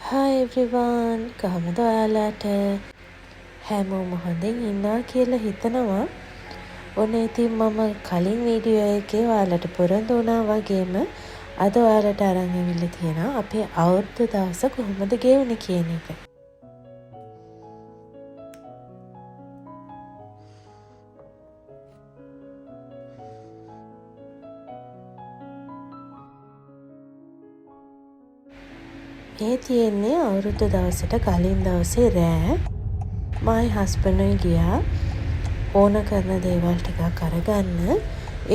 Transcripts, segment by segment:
Hi everyone, කොහමද ඔයාලට? හැමෝම හොඳින් ඉන්නවා කියලා හිතනවා. ඔන්න ඉතින් මම කලින් වීඩියෝ එකේ ඔයාලට පොරොන්දු වුණා වගේම අද ඔයාලට අරන් ඇවිල්ලා තියෙනවා අපේ අවුරුදු දවස කොහොමද ගෙවුනේ කියන එක. මේ තියෙන්නේ අවුරුදු දවසට කලින් දවසේ රෑ. මයි හස්බන්ඩ්යි ගියා ඕන කරන දේවල් ටිකක් අරගන්න.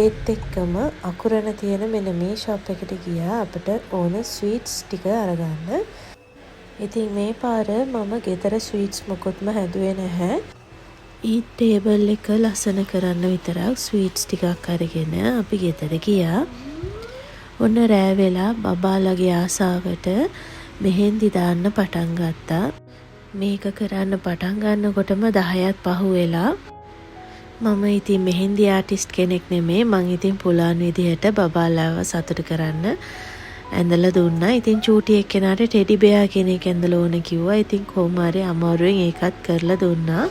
ඒත් එක්කම අකුරණ තියෙන මෙන්න මේ ෂොප් එකට ගියා අපිට ඕන ස්වීට්ස් ටික අරගන්න. ඉතින් මේ පාර මම ගෙදර ස්වීට්ස් මොකොත්ම හැදුවේ නැහැ. ඊත් ටේබල් එක ලස්සන කරන්න විතරක් ස්වීට්ස් ටිකක් අරගෙන අපි ගෙදර ගියා. ඔන්න රෑ වෙලා බබාලගේ ආසාවට මෙහෙන්දි දාන්න පටන් ගත්තා. මේක කරන්න පටන් ගන්නකොටම 10ක් පහු වෙලා මම ඉතින් මෙහෙන්දි ආටිස්ට් කෙනෙක් නෙමේ. මං ඉතින් පුලාන් විදිහට බබාලාව සතුට කරන්න ඇඳලා දුන්නා. ඉතින් චූටි එක්කෙනාට ටෙඩි බෙයා කෙනෙක් ඇඳලා ඕන කිව්වා. ඉතින් කොහොම හරි අමාරුවෙන් ඒකත් කරලා දුන්නා.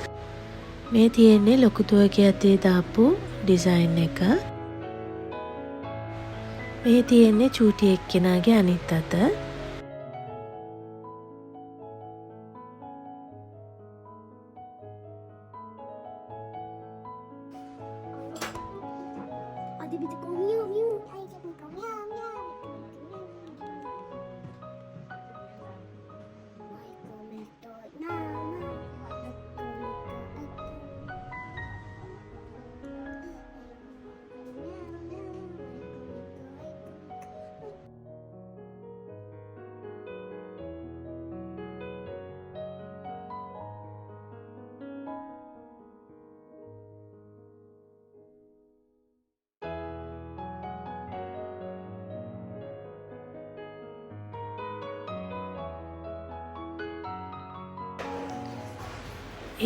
මේ තියෙන්නේ ලොකු තුවගේ අතේ දාපු ඩිසයින් එක. මේ තියෙන්නේ චූටි එක්කෙනාගේ අනිත් අත.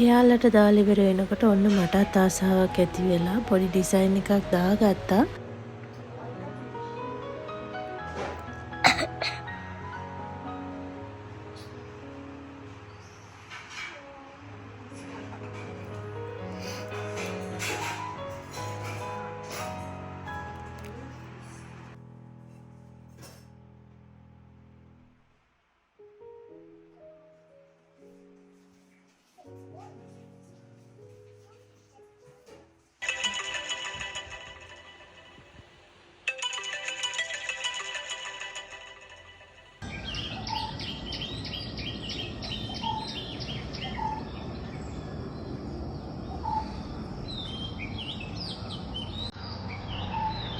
එයාලට දාලා ඉවර වෙනකොට ඔන්න මටත් ආසාවක් ඇති වෙලා පොඩි ඩිසයින් එකක් දාගත්තා.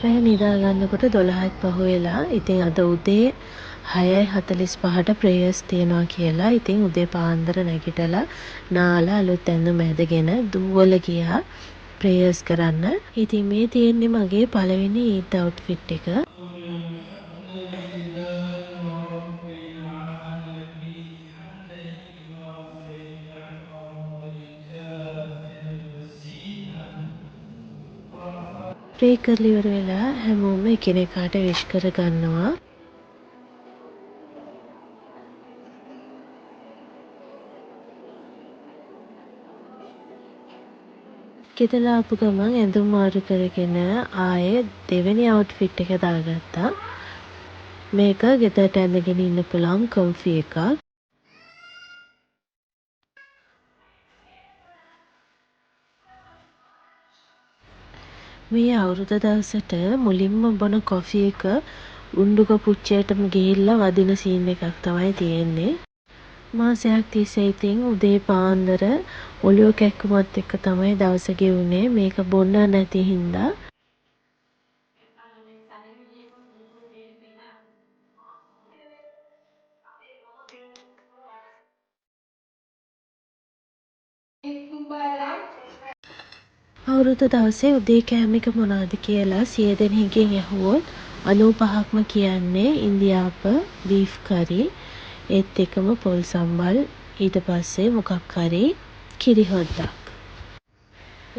රෑ නිදා ගන්නකොට 12ක් පහු වෙලා. ඉතින් අද උදේ 6:45ට ප්‍රේයර්ස් තියනවා කියලා. ඉතින් උදේ පාන්දර නැගිටලා නාලා අලුත් ඇඳුම් ඇඳගෙන දුවල ගියා ප්‍රේයර්ස් කරන්න. ඉතින් මේ තියෙන්නේ මගේ පළවෙනි ඊද් අවුට්ෆිට් එක. ප්‍රේ කරලා ඉවර වෙලා හැමෝම එකිනෙකාට විශ් කර ගන්නවා. ගෙදර ආපු ගමන් ඇඳුම් මාරු කරගෙන ආයේ දෙවෙනි අවුට්ෆිට් එක දාගත්තා. මේක ගෙදරට ඇඳගෙන ඉන්න පුළුවන් කම්ෆි එකක්. මේ අවුරුදු දවසට මුලින්ම බොන කොෆි එක උණ්ඩුක පුච්චයටම ගිහිල්ලා වදින සීන් එකක් තමයි තියෙන්නේ. මාසයක් තිස්සේ ඉතින් උදේ පාන්දර ඔලියෝ කැක්කුමත් එක්ක තමයි දවස ගෙවුනේ. මේක බොන්න නැති හින්දා. අවුරුදු දවසේ උදේ කෑම එක මොනවද කියලා 100 දෙනෙක්ගෙන් ඇහුවොත් 95ක්ම කියන්නේ ඉන්දියාප බීෆ් කරි. ඒත් එකම පොල් සම්බල්. ඊට පස්සේ මොකක් හරි කිරි හොද්දක්.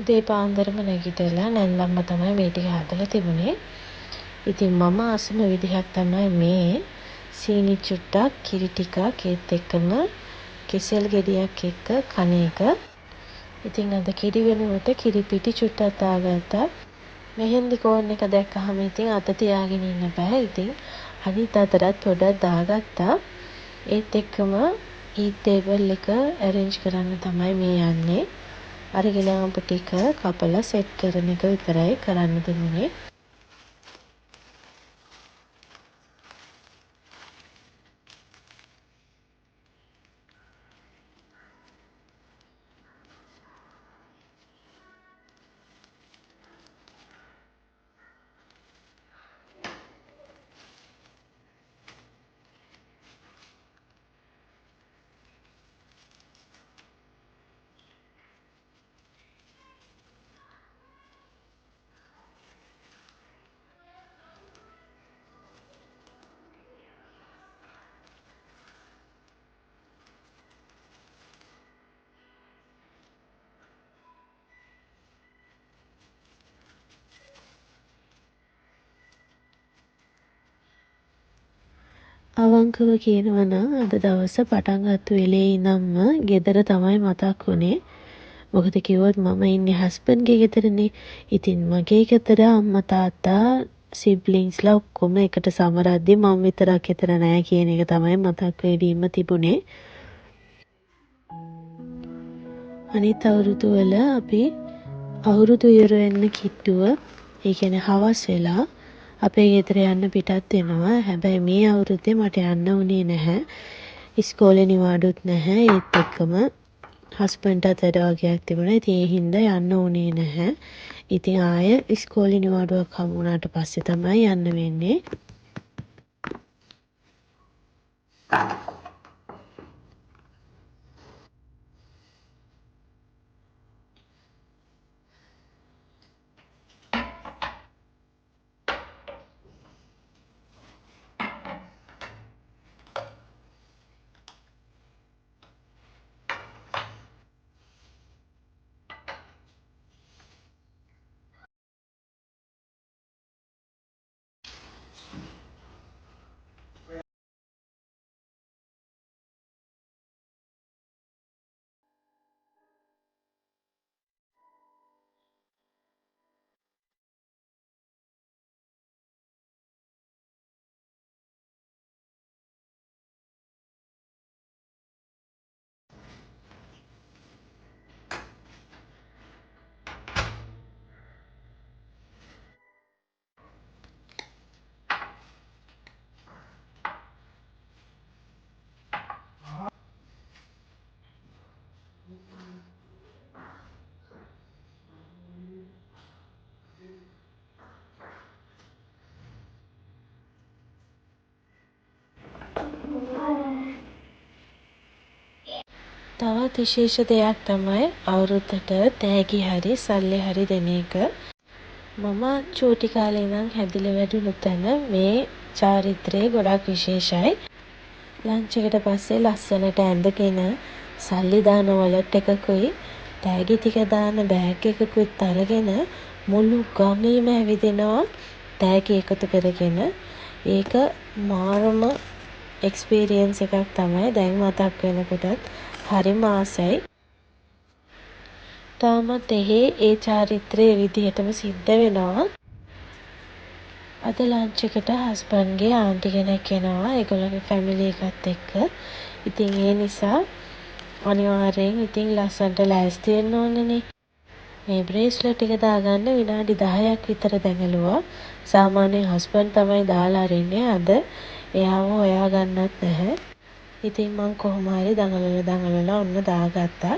උදේ පාන්දරම නැගිටලා නැන්දම්ම තමයි මේ ටික හදලා තිබුණේ. ඉතින් මම අසම විදිහක් තමයි මේ. සීනි චුට්ටක්, කිරි ටිකක්, ඒත් එක්කම කෙසෙල් ගෙඩියක් එක්ක කන එක. ඉතින් අද කිරි වෙනුවට කිරි පිටි චුට්ටක් දාගත්තා. මෙහෙන්දි කෝන් එක දැක්කහම ඉතින් අත තියාගෙන ඉන්න බෑ. ඉතින් අනිත් අතටත් පොඩක් දාගත්තා. ඒත් එක්කම ඊට් ටේබල් එක ඇරේන්ජ් කරන්න තමයි මේ යන්නේ. අරගෙන ආපු ටික කපලා සෙට් කරන එක විතරයි කරන්න දුන්නේ. අවංකව කියනවා නම් අද දවස පටන් ගත්ත වෙලේ ඉඳන්ම ගෙදර තමයි මතක් වුණේ. මොකද කිව්වොත් මම ඉන්නේ හස්බන්ඩ්ගේ ගෙදරනේ. ඉතින් මගේ ගෙදර අම්මා තාත්තා සිබ්ලින්ස්ලා ඔක්කොම එකට සමරද්දි මම විතරක් එතන නෑ කියන එක තමයි මතක් වෙවීම තිබුණේ. අනිත් අවුරුදු වල අපි අවුරුදු ඉවර වෙන්න කිට්ටුව, ඒ කියන්නේ හවස් වෙලා අපේ ගෙදර යන්න පිටත් වෙනවා. හැබැයි මේ අවුරුද්දේ මට යන්න වුණේ නැහැ. ඉස්කෝලේ නිවාඩුත් නැහැ. ඒත් එක්කම හස්බන්ඩ්ටත් වැඩ වගේක් තිබුණා. ඉතින් ඒ හින්දා යන්න වුණේ නැහැ. ඉතින් ආය ඉස්කෝලේ නිවාඩුවක් හමු වුණාට පස්සේ තමයි යන්න වෙන්නේ. තවත් විශේෂ දෙයක් තමයි අවුරුද්දට තෑගි හරි සල්ලි හරි දෙන එක. මම චූටි කාලේ ඉඳන් හැදිලා වැඩුණු තැන මේ චාරිත්‍රය ගොඩක් විශේෂයි. ලන්ච් එකට පස්සේ ලස්සනට ඇඳගෙන සල්ලි දාන වොලට් එකකුයි තෑගි ටික දාන බෑග් එකකුත් අරගෙන මුළු ගමේම ඇවිදිනවා තෑගි එකතු කරගෙන. ඒක මාරම එක්ස්පීරියන්ස් එකක් තමයි. දැන් මතක් වෙනකොටත් හරිම ආසයි. තාමත් ඒ චාරිත්‍රයේ විදිහටම සිද්ධ වෙනවා. අද ලන්ච් එකට හස්බන්ඩ්ගේ ආන්ටි කෙනෙක් එනවා. ඒගොල්ලෝගේ ෆැමිලි එකත් එක්ක. ඉතින් ඒ නිසා අනිවාර්යෙන් ඉතින් ලස්සනට ලෑස්ති වෙන්න ඕනනේ. මේ බ්‍රේස්ලට් එක දාගන්න විනාඩි 10ක් විතර දැඟලුවා. සාමාන්‍යයෙන් හස්බන්ඩ් තමයි දාලා අරින්නේ. අද එයාව හොයාගන්නත් නැහැ. ඉතින් මං කොහොම හරි දඟලලා ඔන්න දාගත්තා.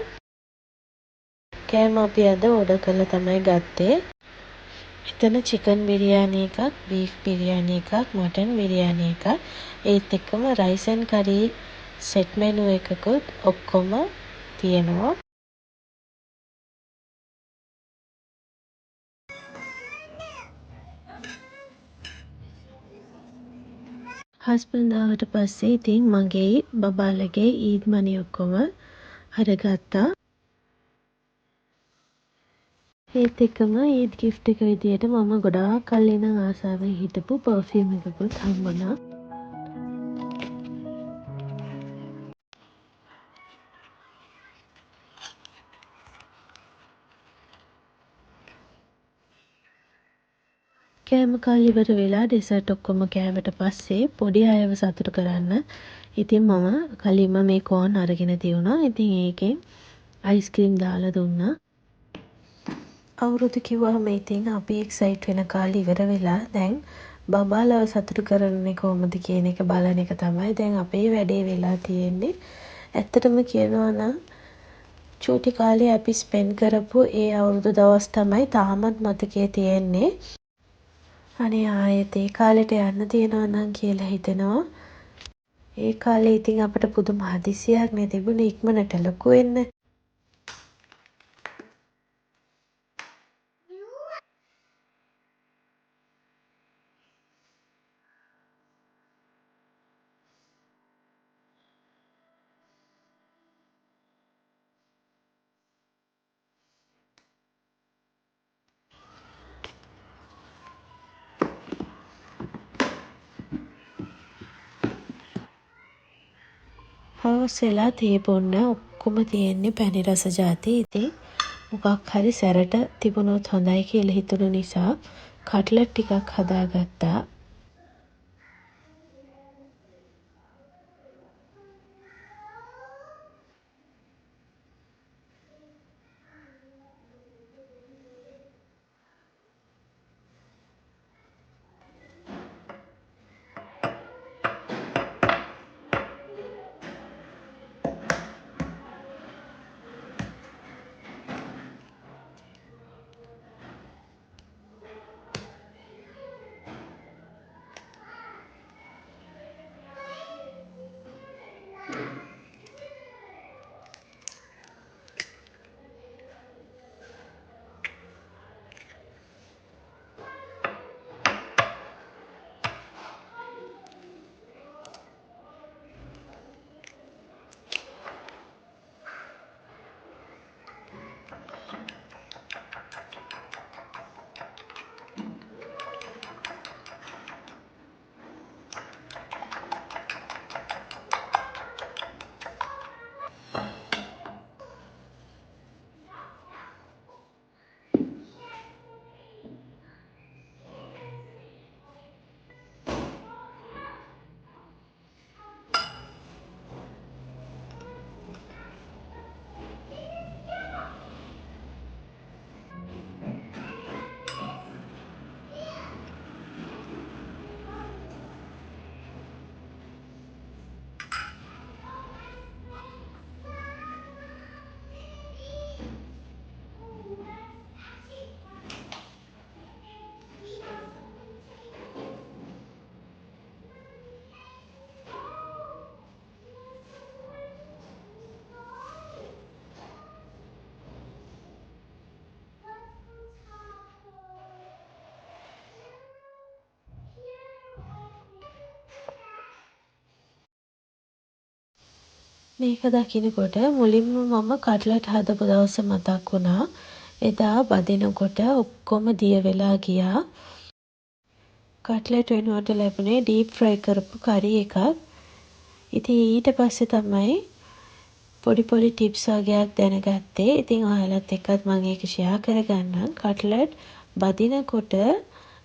කෑම අපි අද ඕඩර් කරලා තමයි ගත්තේ. එතන චිකන් බිරියානි එකක්, බීෆ් බිරියානි එකක්, මටන් බිරියානි එකක්, ඒත් එක්කම rice and curry set menu එකකුත් ඔක්කොම තියෙනවා. හස්බන්ඩ් ආවට පස්සේ ඉතින් මගේ බබාලගේ ඊද් මනි ඔක්කොම අරගත්තා. ඒත් එක්කම ඊද් ගිෆ්ට් එක විදියට මම ගොඩාක් කල් ඉඳන් ආසාවෙන් හිටපු පර්ෆියුම් එකකුත් හම්බුණා. කෑම කාලා ඉවර වෙලා ඩෙසර්ට් ඔක්කොම කෑවට පස්සේ පොඩි අයව සතුටු කරන්න ඉතින් මම කලින්ම මේ කෝන් අරගෙන තියුණා. ඉතින් ඒකෙන් අයිස්ක්‍රීම් දාලා දුන්නා. අවුරුදු කිව්වම ඉතින් අපි එක්සයිට් වෙන කාලේ ඉවර වෙලා දැන් බබාලව සතුටු කරන්නේ කොහොමද කියන එක බලන එක තමයි දැන් අපේ වැඩේ වෙලා තියෙන්නේ. ඇත්තටම කියනවා නම් චූටි කාලේ අපි ස්පෙන්ඩ් කරපු ඒ අවුරුදු දවස් තමයි තාමත් මතකයේ තියෙන්නේ. අනේ ආයෙත් ඒ කාලෙට යන්න තියනවා නම් කියලා හිතෙනවා. ඒ කාලේ ඉතින් අපිට පුදුම හදිසියක් නේ තිබුණේ ඉක්මනට ලොකු වෙන්න. හවස් වෙලා තේ බොන්න ඔක්කොම තියෙන්නේ පැණි රස જાති. ඉතින් මොකක් හරි සැරට තිබුණොත් හොඳයි කියලා හිතුණු නිසා කට්ලට් ටිකක් හදාගත්තා. මේක දකිනකොට මුලින්ම මම කට්ලට් හදපු දවස මතක් වුණා. එදා බදිනකොට ඔක්කොම දිය වෙලා ගියා. කට්ලට් වෙනුවට ලැබුණේ ඩීප් ෆ්‍රයි කරපු කරි එකක්. ඉතින් ඊට පස්සේ තමයි පොඩි පොඩි ටිප්ස් වගේක් දැනගත්තේ. ඉතින් ඔයාලත් එක්කත් මම ඒක ෂෙයා කරගන්නම්. කට්ලට් බදිනකොට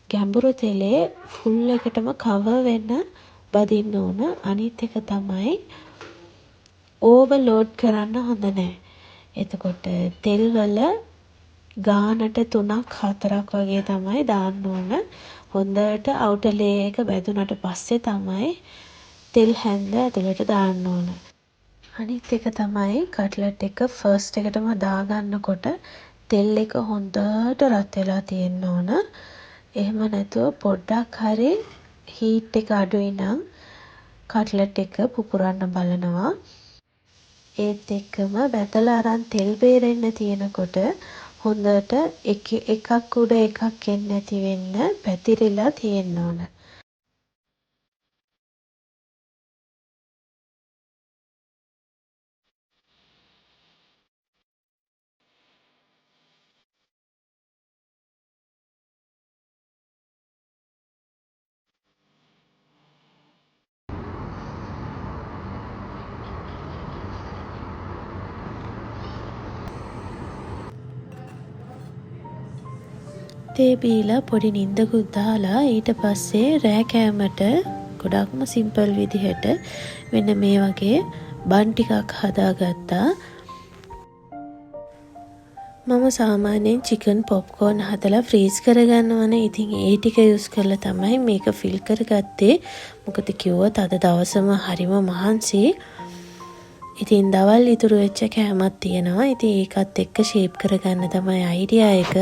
ගැඹුරු තෙලේ ෆුල් එකටම කවර් වෙන්න බදින්න ඕන. අනිත් එක තමයි ඕවර්ලෝඩ් කරන්න හොඳ නැහැ. එතකොට තෙල් වල ගානට 3ක් 4ක් වගේ තමයි දාන්න ඕන. හොඳට අවුටර් ලේයර් එක බැදුනට පස්සේ තමයි තෙල් හැන්ද ඇතුළට දාන්න ඕන. අනිත් එක තමයි කට්ලට් එක ෆස්ට් එකටම දාගන්නකොට තෙල් එක හොඳට රත් වෙලා තියෙන්න ඕන. එහෙම නැතුව පොඩ්ඩක් හරි හීට් එක අඩුයි නම් කට්ලට් එක පුපුරන්න බලනවා. ඒත් එක්කම බැදලා අරන් තෙල් බේරෙන්න තියෙනකොට හොඳට එකක් උඩ එකක් එන්නේ නැති වෙන්න පැතිරිලා තියෙන්න ඕන. තේ බීලා පොඩි නිින්දකුත් දාලා ඊට පස්සේ රෑ කෑමට ගොඩක්ම සිම්පල් විදිහට මෙන්න මේ වගේ බන් ටිකක් හදාගත්තා. මම සාමාන්‍යයෙන් චිකන් පොප්කෝන් හදලා ෆ්‍රීස් කරගන්නවනේ. ඉතින් ඒ ටික යූස් කරලා තමයි මේක ෆිල් කරගත්තේ. මොකද කිව්වොත් අද දවසම හරිම මහන්සි. ඉතින් දවල් ඉතුරු වෙච්ච කෑමක් තියෙනවා. ඉතින් ඒකත් එක්ක ෂේප් කරගන්න තමයි අයිඩියා එක.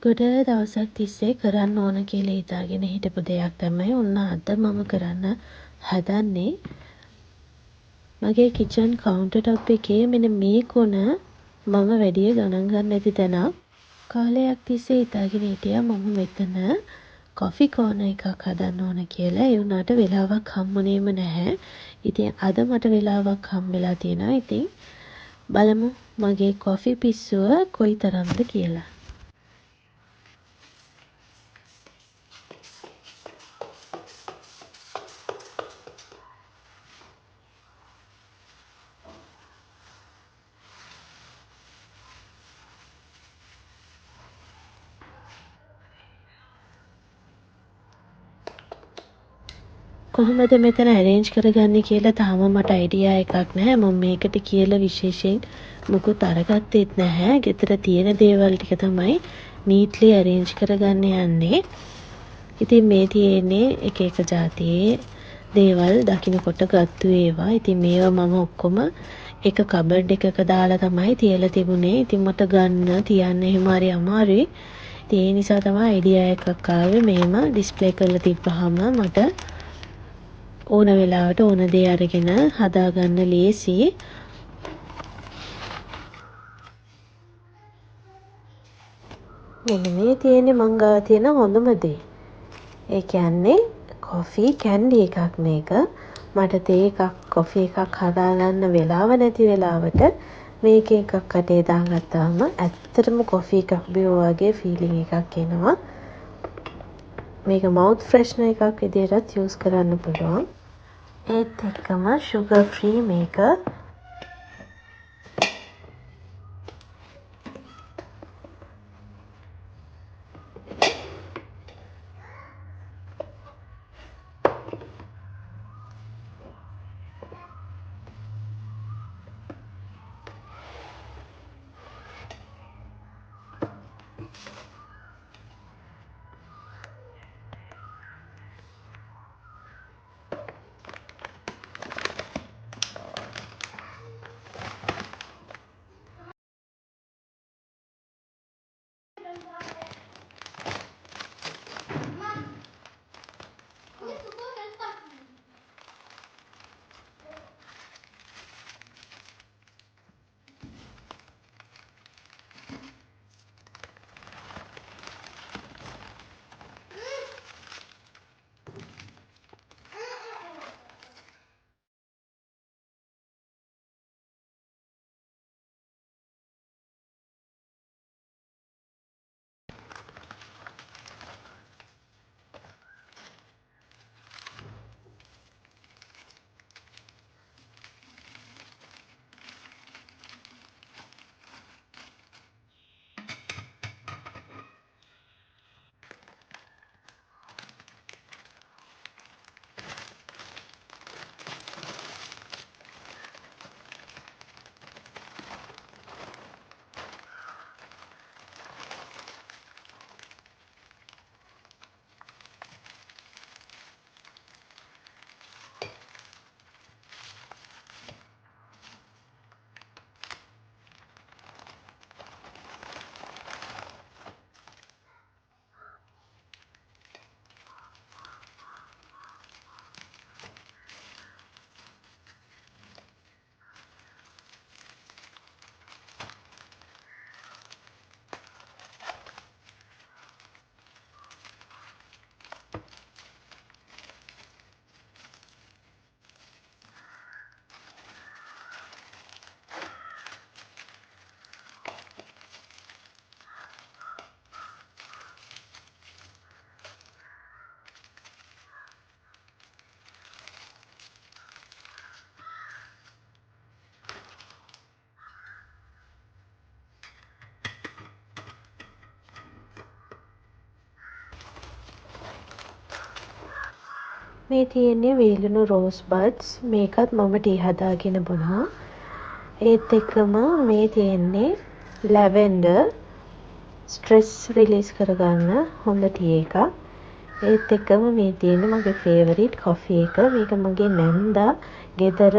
ගොඩ දවසක් තිස්සේ කරන්න ඕන කියලා හිතාගෙන හිටපු දෙයක් තමයි ඔන්න අද මම කරන්න හදන්නේ. මගේ කිචන් කවුන්ටර් ටොප් එකේ මෙන්න මේ කොන මම වැඩිය ගණන් ගන්න නැති තැනක්. කාලයක් තිස්සේ හිතාගෙන හිටියා මම මෙතන කොෆි කෝනර් එකක් හදන්න ඕන කියලා. ඒ වුණාට වෙලාවක් හම්බුනේම නැහැ. ඉතින් අද මට වෙලාවක් හම්බෙලා තියෙනවා. ඉතින් බලමු මගේ කොෆි පිස්සුව කොයිතරම්ද කියලා. කොහොමද මෙතන ඇරේන්ජ් කරගන්නේ කියලා තාම මට අයිඩියා එකක් නැහැ. මම මේකට කියලා විශේෂයෙන් මුකුත් අරගත්තෙත් නැහැ. ගෙදර තියෙන දේවල් ටික තමයි නීට්ලි ඇරේන්ජ් කරගන්න යන්නේ. ඉතින් මේ තියෙන්නේ එක එක જાතියේ දේවල් දකින්නකොට ගත්තු ඒවා. ඉතින් මේවා මම ඔක්කොම එක කබඩ් එකක දාලා තමයි තියලා තිබුණේ. ඉතින් මට ගන්න තියන්න එහෙම හරි අමාරුයි. ඉතින් ඒ නිසා තමයි අයිඩියා එකක් ආවේ. මේම ඩිස්ප්ලේ කරලා තිබ්බහම මට ඕන වෙලාවට ඕන දේ අරගෙන හදාගන්න ලේසි. මෙන්න මේ තියෙන්නේ මං ගාව තියෙන හොඳම දේ. ඒ කියන්නේ කොෆි කැන්ඩි එකක් මේක. මට තේ එකක් කොෆි එකක් හදාගන්න වෙලාව නැති වෙලාවට මේක එකක් කටේ දාගත්තාම ඇත්තටම කොෆි එකක් බිව්වා වගේ ෆීලිං එකක් එනවා. මේක මවුත් ෆ්‍රෙෂ්නර් එකක් විදිහටත් යූස් කරන්න පුළුවන්. ඒත් එක්කම sugar free මේක. මේ තියෙන්නේ වේලුණු රෝස් බඩ්ස්. මේකත් මම ටී හදාගෙන බොනවා. ඒත් එක්කම මේ තියෙන්නේ ලැවෙන්ඩර් ස්ට්‍රෙස් රිලීස් කරගන්න හොඳ ටී එකක්. ඒත් එක්කම මේ තියෙන්නේ මගේ ෆේවරිට් කොෆි එක. මේක මගේ නැන්දා ගෙදර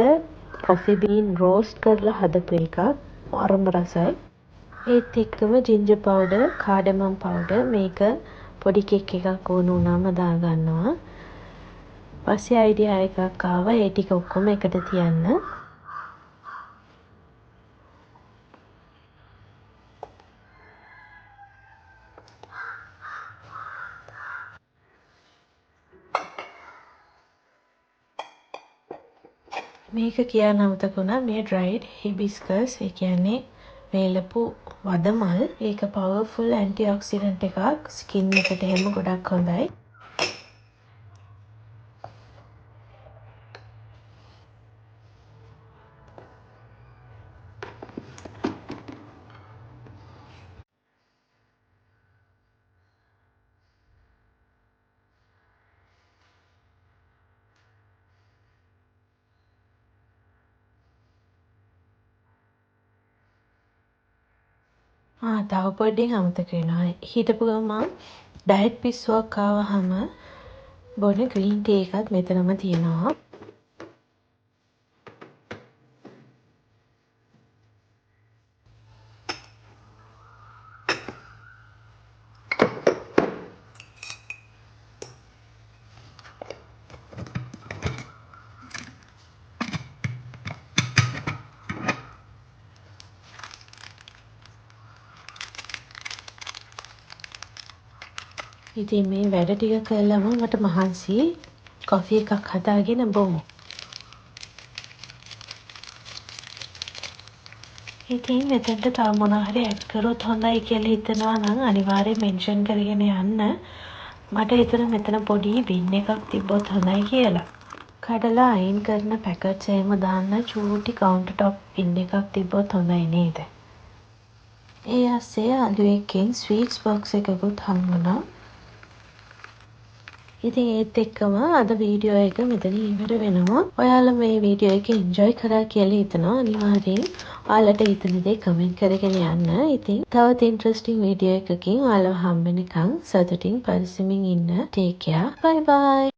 කොෆි බීන් රෝස්ට් කරලා හදපු එකක්. අරම රසයි. ඒත් එක්කම ජින්ජර් පවුඩර්, කාඩමම් පවුඩර් මේක පොඩි කෙක් එකක් ඕන වුණාම දාගන්නවා. පස්සේ අයිඩියා එකක් ආවා ඒ ටික ඔක්කොම එකට තියන්න. මේක කියන්න අමතක වුණා මේ ඩ්‍රයිඩ් හිබිස්කස් ඒ කියන්නේ වේලපු වදමල්. ඒක පවර්ෆුල් ඇන්ටි ඔක්සිඩන්ට් එකක්. ස්කින් එකට එහෙම ගොඩක් හොඳයි. තව පොඩ්ඩෙන් අමතක වෙනවා. හිටපු ගමන් ඩයට් පිස්සුවක් ආවහම බොන ග්‍රීන් ටී එකත් මෙතනම තියෙනවා. ඉතින් මේ වැඩ ටික කළාම මට මහන්සි කොෆි එකක් හදාගෙන බොමු. ඉතින් මෙතනට තව මොනවා හරි ඇඩ් කරොත් හොඳයි කියලා හිතනවා නම් අනිවාර්යෙන් මෙන්ෂන් කරගෙන යන්න. මට හිතුණා මෙතන පොඩි බින් එකක් තිබ්බොත් හොඳයි කියලා. කඩලා අයින් කරන පැකට්ස් එහෙම දාන්න චූටි කවුන්ටර් টොප් බින් එකක් තිබ්බොත් හොඳයි නේද? ඒ ඇස්සේ අලුයකින් ස්වීට්ස් බොක්ස් එකකුත් හම්බුණා. ඉතින් ඒත් එක්කම අද වීඩියෝ එක මෙතන ඉවර වෙනවා. ඔයාලා මේ වීඩියෝ එක එන්ජොයි කරා කියලා හිතනවා. අනිවාර්යෙන් ඔයාලට හිතන දේ කමෙන්ට් කරගෙන යන්න. ඉතින් තවත් ඉන්ට්‍රස්ටිං වීඩියෝ එකකින් ඔයාලව හම්බ වෙනකන් සතුටින් පරිස්සමින් ඉන්න. Take care. බයි බයි.